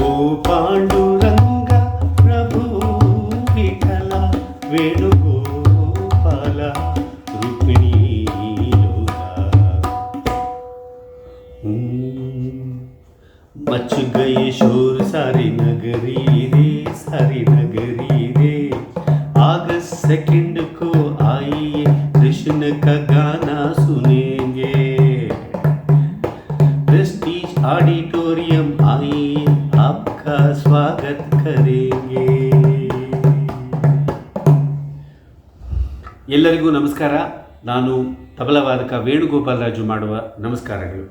ಓ ಪಾಂಡುರಂಗ ಪ್ರಭು Vittala Venugopal Rukmini ಲೋಲ much गए शोर सारी नगरी रे अगस्त सेकंड को आइए कृष्ण का गाना सुनेंगे प्रेस्टीज ऑडिटोरियम आइए आपका स्वागत करेंगे. ಎಲ್ಲರಿಗೂ ನಮಸ್ಕಾರ. ನಾನು ತಬಲವಾದಕ ವೇಣುಗೋಪಾಲ್ ರಾಜು ಮಾಡುವ ನಮಸ್ಕಾರಗಳು.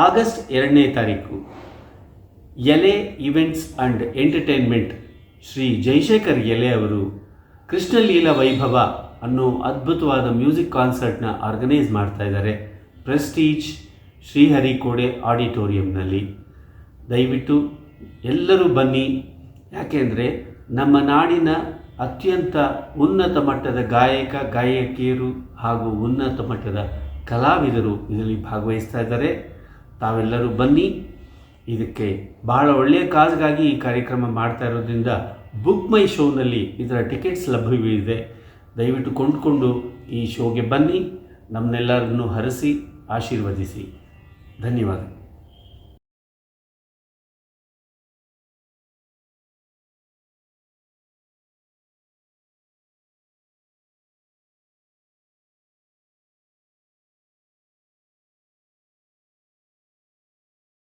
ಆಗಸ್ಟ್ 2ನೇ ತಾರೀಕು ಎಲೆ events and entertainment Shri Jayashekar ಎಲೆ ಅವರು ಕೃಷ್ಣಲೀಲಾ ವೈಭವ ಅನ್ನೋ ಅದ್ಭುತವಾದ ಮ್ಯೂಸಿಕ್ ಕಾನ್ಸರ್ಟ್ನ ಆರ್ಗನೈಸ್ ಮಾಡ್ತಾ ಇದ್ದಾರೆ ಪ್ರೆಸ್ಟೀಜ್ ಶ್ರೀಹರಿಕೋಟೆ ಆಡಿಟೋರಿಯಂನಲ್ಲಿ. ದಯವಿಟ್ಟು ಎಲ್ಲರೂ ಬನ್ನಿ. ಯಾಕೆಂದರೆ ನಮ್ಮ ನಾಡಿನ ಅತ್ಯಂತ ಉನ್ನತ ಮಟ್ಟದ ಗಾಯಕಿಯರು ಹಾಗೂ ಉನ್ನತ ಮಟ್ಟದ ಕಲಾವಿದರು ಇದರಲ್ಲಿ ಭಾಗವಹಿಸ್ತಾ ಇದ್ದಾರೆ. ತಾವೆಲ್ಲರೂ ಬನ್ನಿ. ಇದಕ್ಕೆ ಬಹಳ ಒಳ್ಳೆಯ ಕಾಜ್ಗಾಗಿ ಈ ಕಾರ್ಯಕ್ರಮ ಮಾಡ್ತಾ ಇರೋದ್ರಿಂದ ಬುಕ್ ಮೈ ಶೋನಲ್ಲಿ ಇದರ ಟಿಕೆಟ್ಸ್ ಲಭ್ಯವಿದೆ. ದಯವಿಟ್ಟು ಕೊಂಡುಕೊಂಡು ಈ ಶೋಗೆ ಬನ್ನಿ. ನಮ್ಮನ್ನೆಲ್ಲರನ್ನು ಹರಸಿ ಆಶೀರ್ವದಿಸಿ. ಧನ್ಯವಾದ.